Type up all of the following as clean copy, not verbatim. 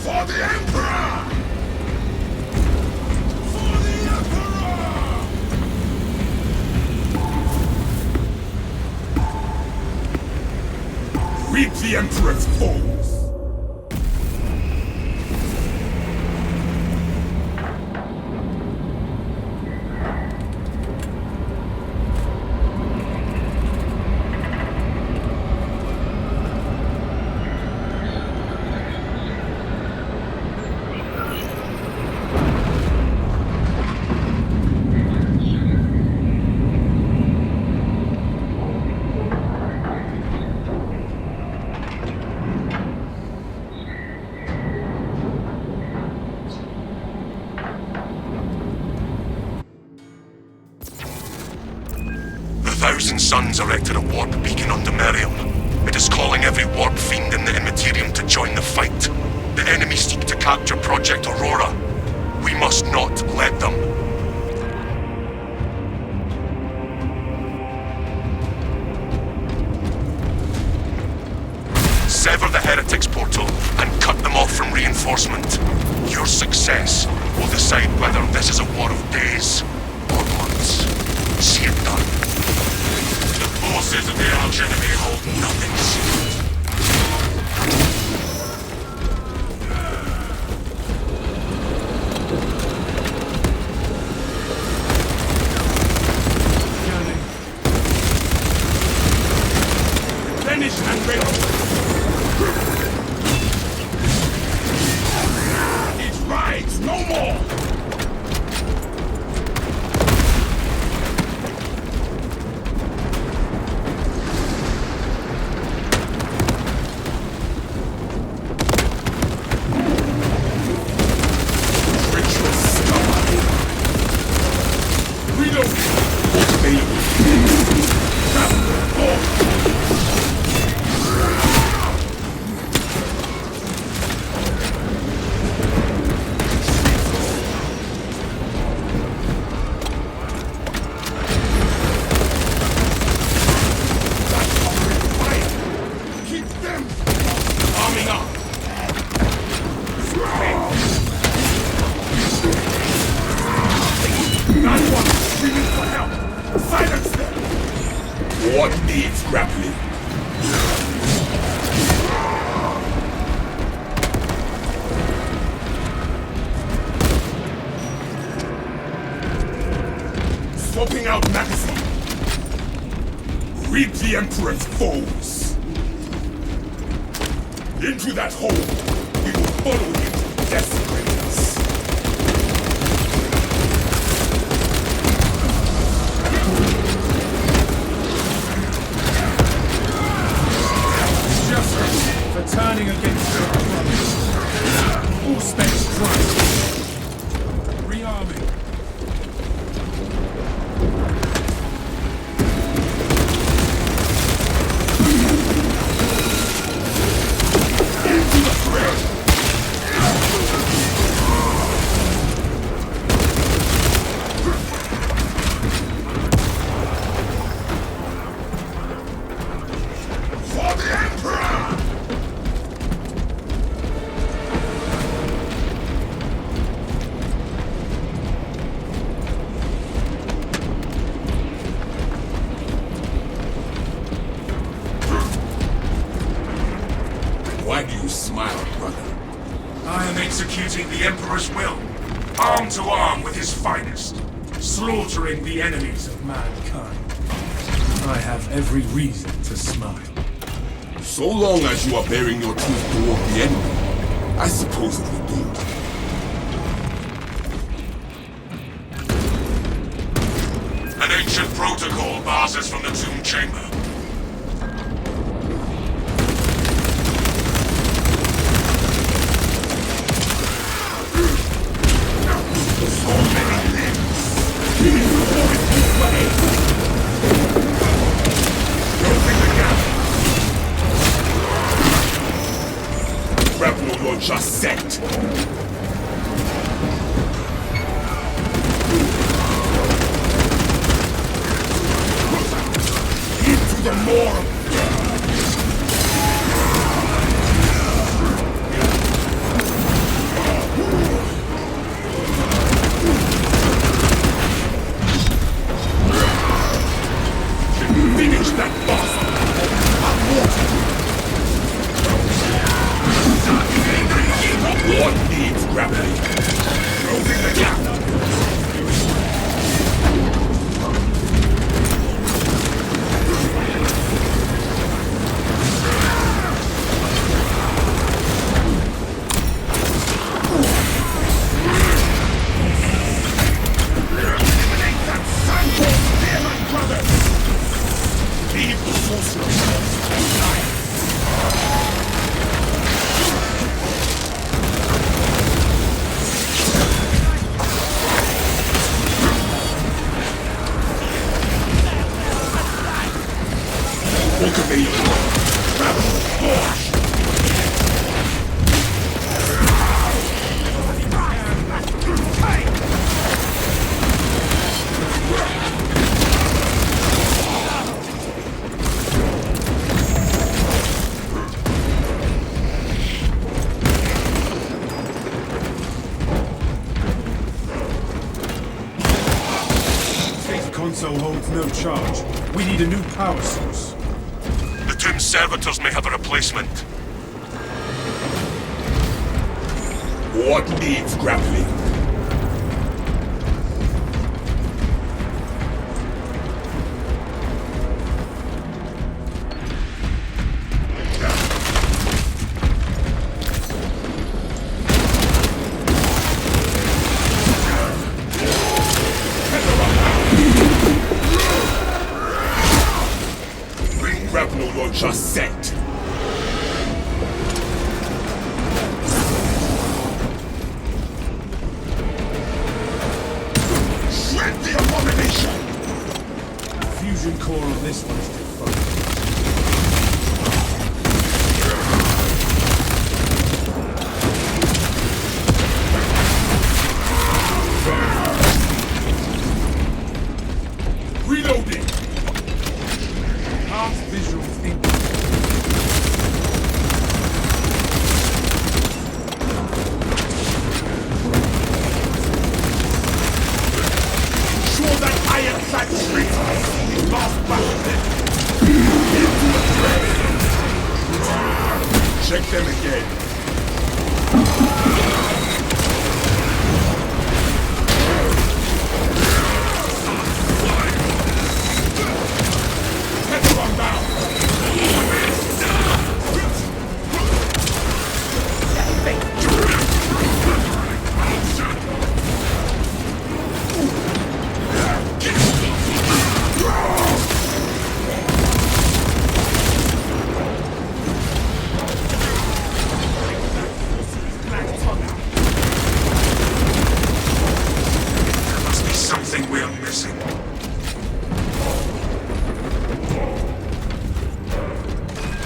For the Emperor! For the Emperor! Reap the Emperor's foes! Thousand Suns erected a warp beacon on Demerium. It is calling every warp fiend in the Immaterium to join the fight. The enemy seek to capture Project Aurora. We must not let them. Sever the Heretics portal and cut them off from reinforcement. Your success will decide whether this is a war of days or months. See it done. The forces of the archenemy hold nothing secret. Finish and ready. It rides no more! What needs grappling? Swapping out magazine. Reap the Emperor's foes. Into that hole, we will follow him to desecrate us. For turning against your brothers. All specs right. Rearming. Into the thread! For the Emperor! Why do you smile, brother? I am executing the Emperor's will, arm to arm with his finest, slaughtering the enemies of mankind. I have every reason to smile. So long as you are bearing your truth toward the enemy, I suppose it will do. An ancient protocol bars us from the tomb chamber. So many limbs! This way! Closing the gap! Grapple launcher set! Into the morgue! Console holds no charge. We need a new power source. The tomb servitors may have a replacement. What needs grappling? Grapple launcher set. Shred the abomination! Fusion core on this one's defunct. Reloading! Past visual thinking. Sure that iron-clad traitor is lost battle. Check them again. Something we are missing.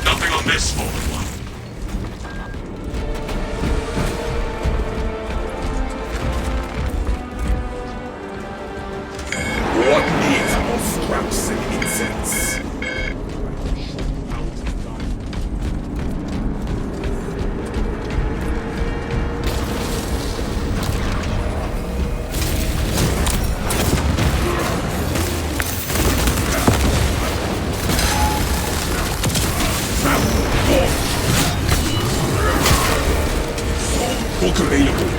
Nothing on this fallen one. What needs more scraps and incense? Book available.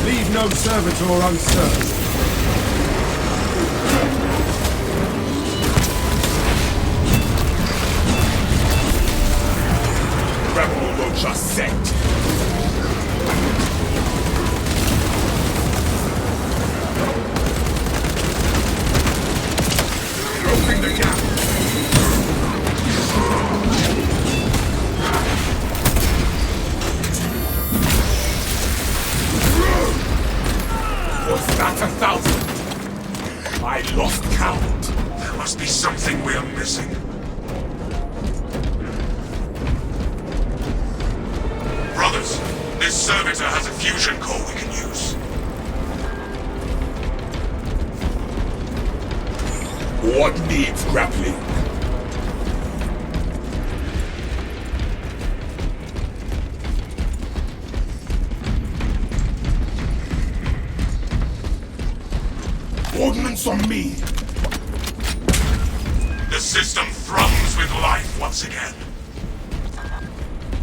Leave no servitor unserved. Grapple launcher set. Closing the gap. Was that 1,000? I lost count. There must be something we are missing. Brothers, this servitor has a fusion core we can use. What needs grappling? Ordnance on me! The system thrums with life once again.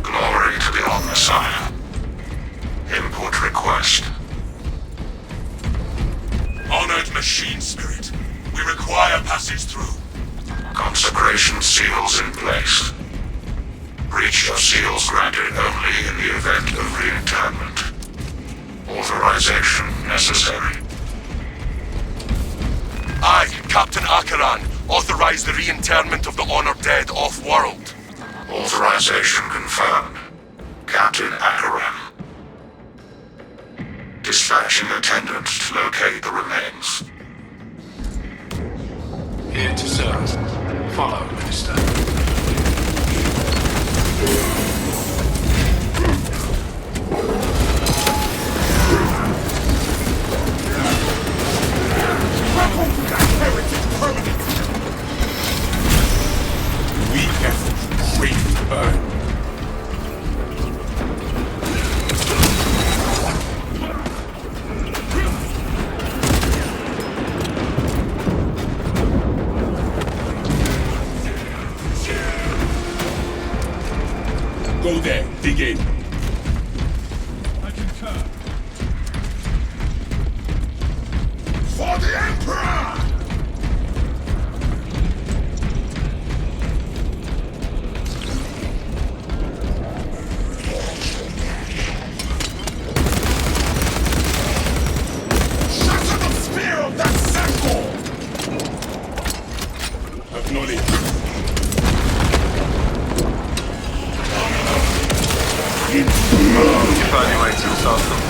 Glory to the Omnissiah. Input request. Honored machine spirit, we require passage through. Consecration seals in place. Breach of seals granted only in the event of reinterment. Authorization necessary. I, Captain Akaran, authorize the reinterment of the honored dead off-world. Authorization confirmed. Captain Akaran. Dispatching attendants to locate the remains. Sir, follow, Minister. Welcome to that heritage permanent! We have great earn. Go there, dig in. I concur. For the Emperor! Shatter the spear of that Centaur! Acknowledge. Evaluating Southland.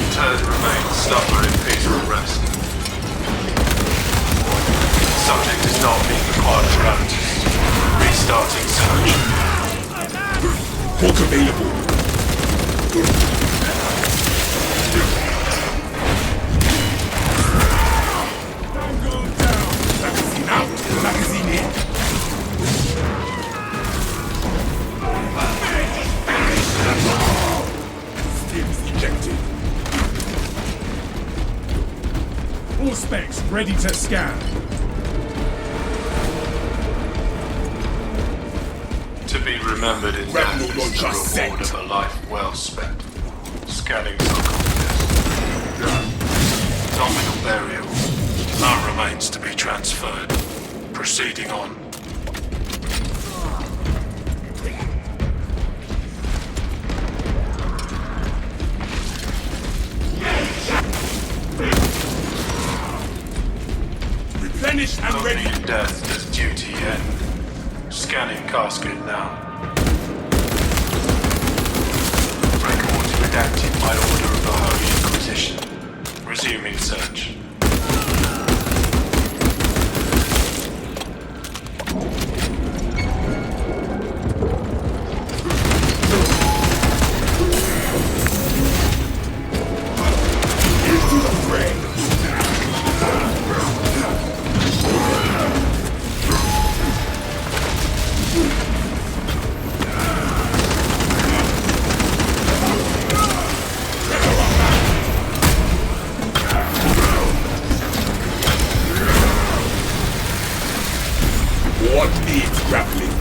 Interred remains slumber in peaceful rest. Subject is not being required parameters. Restarting search. Hawk available. Go down. Magazine out. Magazine in. Stims ejected. All specs ready to scan. To be remembered in Rebel death is launcher the reward set. of a life well spent. Scanning sarcophagus. Nominal burial. None remains to be transferred. Proceeding on. Replenish and Only ready. in death does duty end. Scanning casket now. Records redacted by order of the Holy Inquisition. Resuming search. Into the fray. What needs grappling?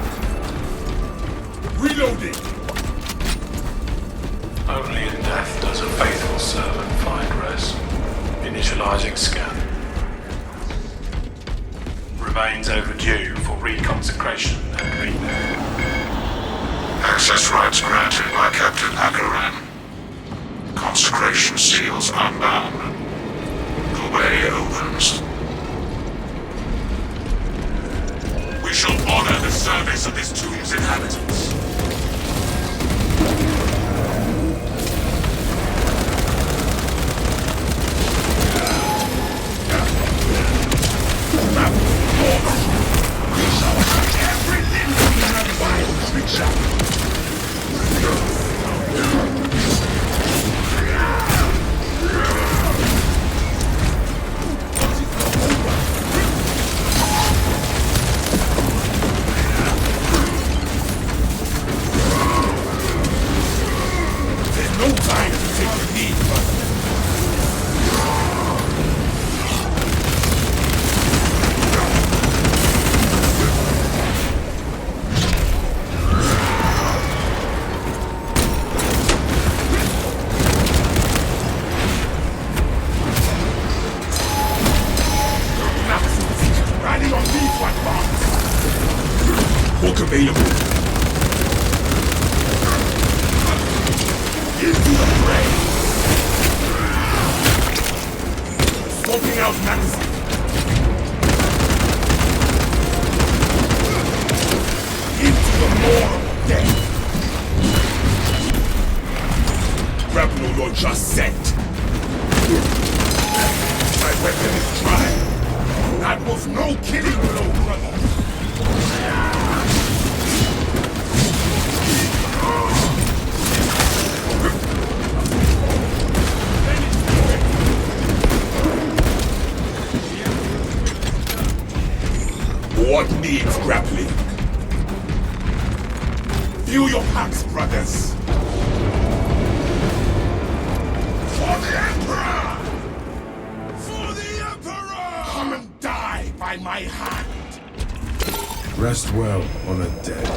Reloading! Only in death does a faithful servant find rest. Initializing scan. Remains overdue for reconsecration and repair. Access rights granted by Captain Akaran. Consecration seals unbound. The way opens. We shall honor the service of this tomb's inhabitants. Every limb will be revived, creature! There's no time to take the lead, riding on these one bombs. Hook available. Into the fray. Smoking out magazine. Into the maw of death. Grapple launcher set. My weapon is dry. Not Was no killing below, brother. What needs grappling? Feel your packs, brothers. For the Emperor! For the Emperor! Come and die by my hand. Rest well, honored dead.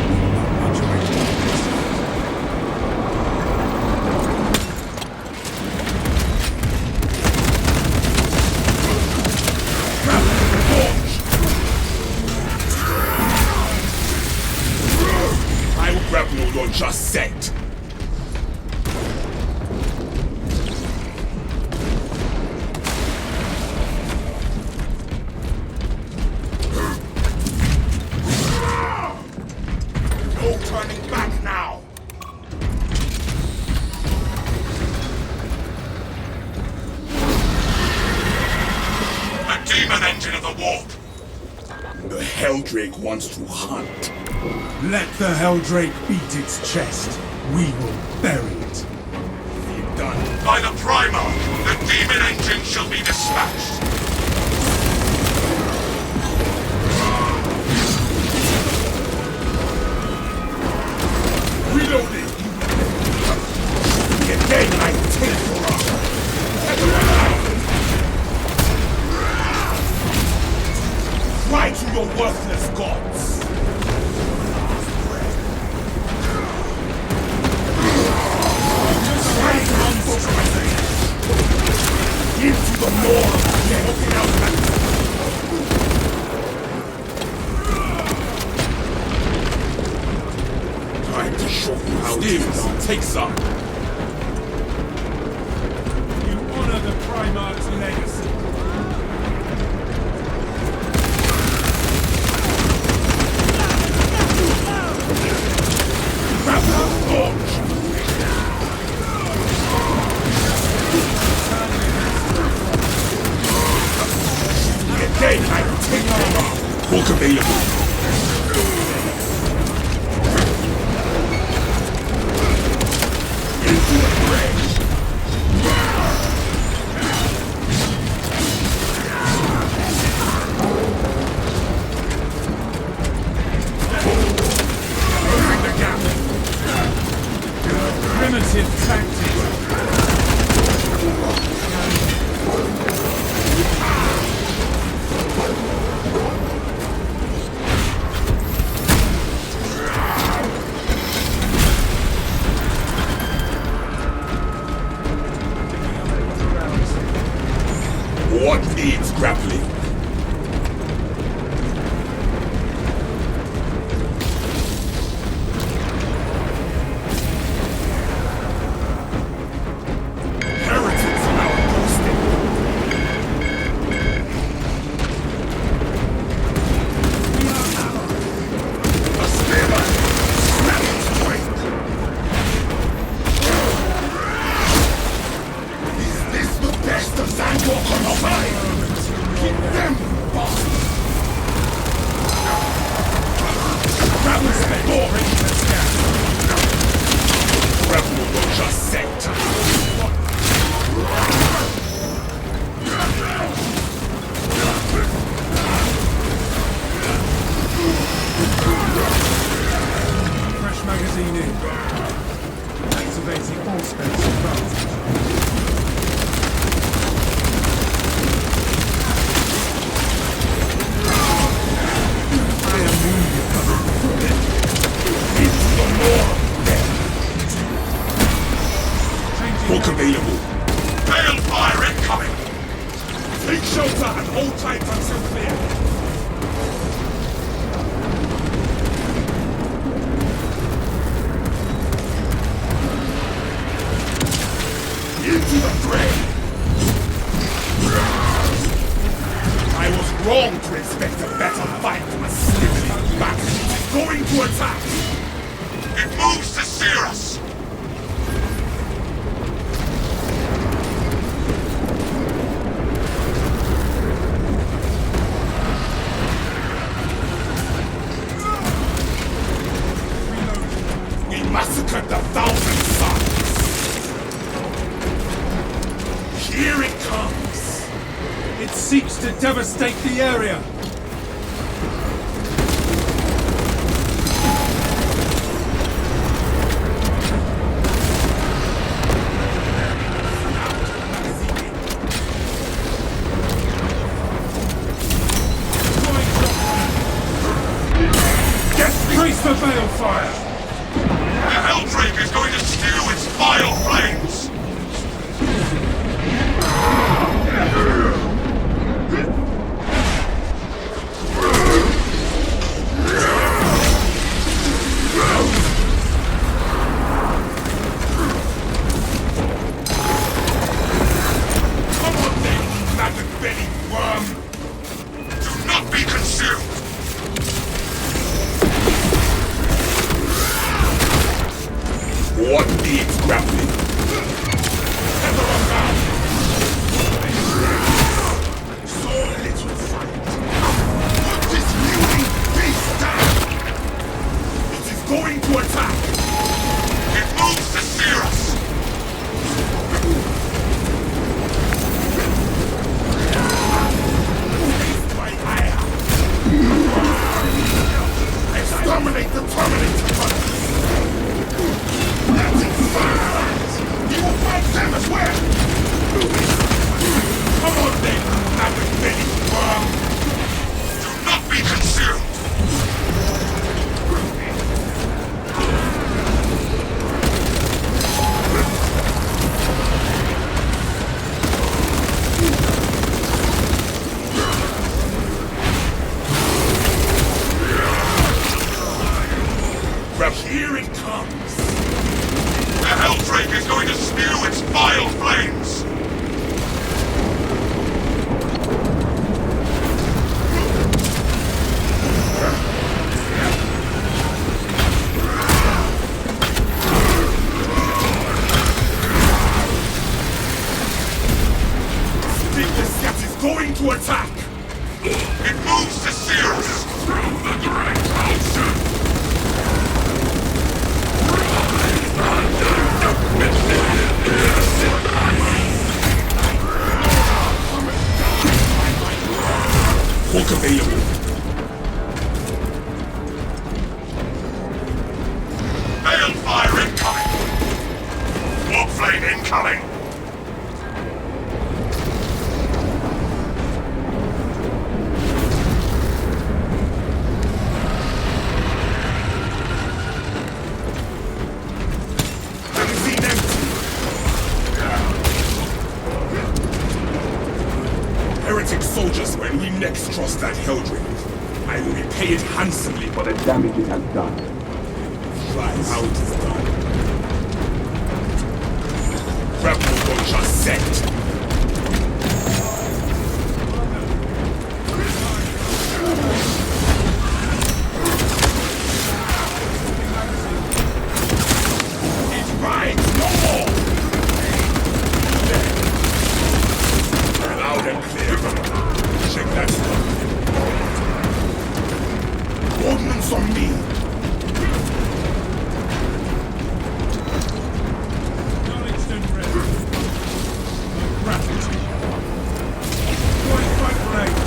We will not be joining you. Grapple launcher set. No turning back now. A demon engine of the warp. The Helldrake wants to hunt. Let the Helldrake beat its chest. We will bury it. Be done. By the Primer, the demon engine shall be dispatched. Reloading. Again, I take for us. Cry to your worthless gods. Into the maw of the dead. Looking out time to show you how Stevens, take some. You honor the Primarch's legacy. Grab the launch. Again, I take over. Book available. Into the fray. Closing the gap. Primitive tactics. What needs grappling? Heretics on our doorstep. A spearman! Snap its point! Is this the best of Zandor can offer? Keep them, boss! Grapple set! Door ready to scan! Grapple launcher set! Fresh magazine in. Activating all spells advantage. I am wounded. Into the maw of death! Changing Book available. Hail fire incoming! Take shelter and hold tight until clear. Into the fray! I was wrong to expect a better fight from a sniveling back. Going to attack! It moves to steer us! to devastate the area! Increase the balefire! The Helldrake is going to spew its vile flames! Come on then, maggot-bellied worm! Do not be consumed! What needs grappling? Tether him down! So little fight! Put this mewing beast down! It is going to attack! It moves to sear us! Taste my ire! Exterminate the Terminator! That's it! You will fight them as well! Come on then, maggot-bellied worm! Do not be consumed! Here it comes! The Helldrake is going to spew its vile flames! This cat is going to attack! It moves to sear us! Through the direct ocean! Hook available. Balefire incoming! Warp flame incoming! Magazine empty. Heretic soldiers, when we next cross that Helldrake, I will repay it handsomely for the damage it has done. Right, how it is done. Rebel launcher set. It rides no more! Loud and clear. Check that stuff. Ordnance on me! Acknowledged and ready. Gratitude. Point blank range.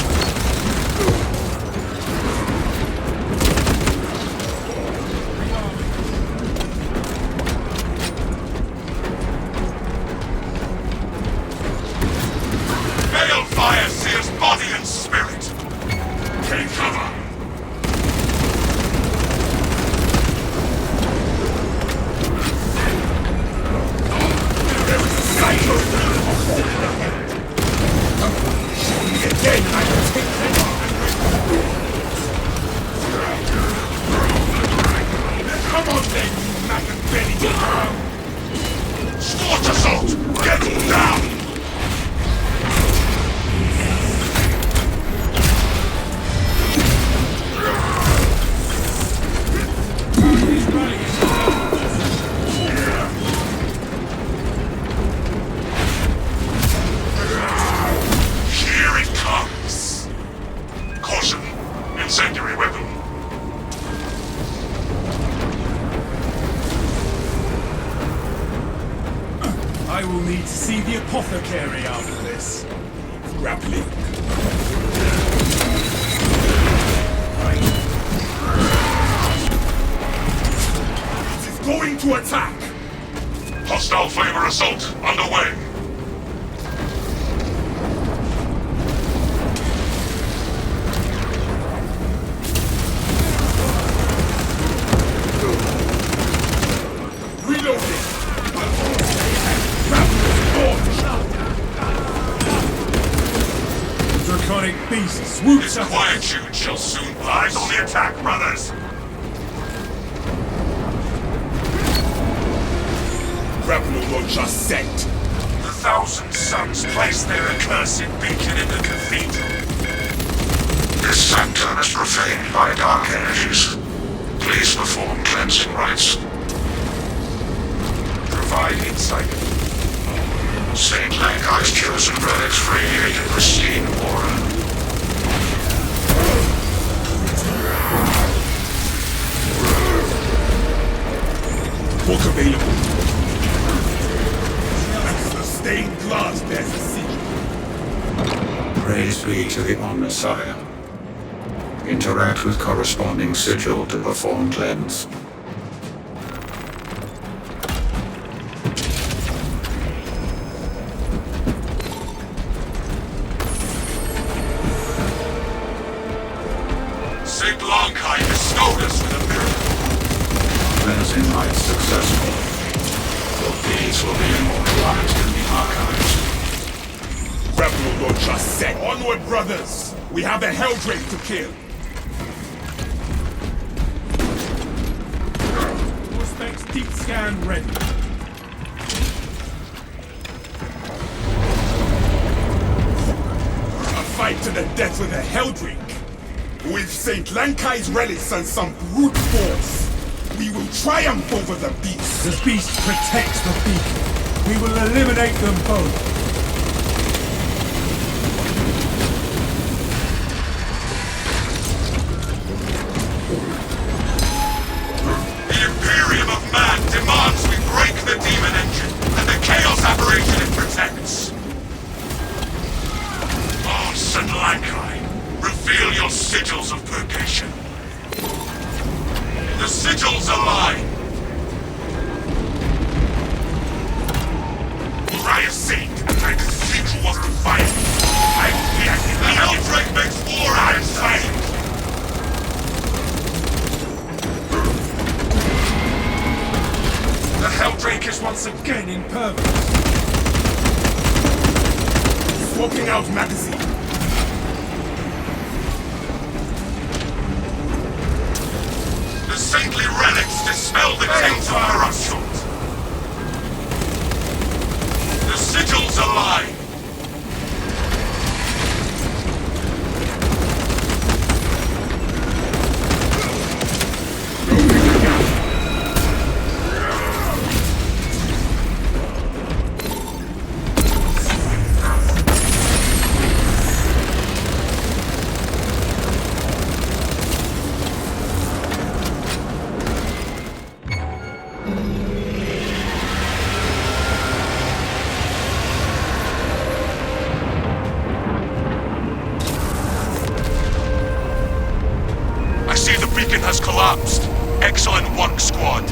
Balefire sears body and spirit! Take cover! There is a cycle! Show me again, I will take them Come on then, you maggot-bellied worm! Scorch assault! Get down! Here it comes! Caution! Incendiary weapon! I will need to see the apothecary after this. Grappling. to attack! Hostile flavor assault underway. Reloading! Draconic beast swoops This at us. quietude shall soon rise on the attack, brothers. Grapple launcher set. The thousand suns place their accursed beacon in the cathedral. This sanctum is profaned by dark energies. Please perform cleansing rites. Provide insight. Saint Lankai's chosen relics radiate a pristine aura. Book available. That's the stained glass bears a sigil. Praise be to the Omnissiah. Interact with corresponding sigil to perform cleanse. Saint Lankai bestowed us with a miracle. Cleansing rites successful. Your deeds will be immortalized in the archives. Grapple launcher set. Onward, brothers! We have a Helldrake to kill. Prospects deep scan ready. A fight to the death with a Helldrake. With St. Lankai's relics and some brute force, we will triumph over the beast. The beast protects the beacon. We will eliminate them both. The Imperium of Man demands we break the demon engine and the chaos aberration it protects. Oh, St. Lankai, reveal your sigils of purgation. The sigils align. Uriah Saint, I cathedral was defiant. I reacted. The Helldrake makes war out of sight. The Helldrake is once again in purpose. Swapping out magazine. The saintly relics dispel the taint of her assault. The sigils align. I see the beacon has collapsed. Excellent work, squad.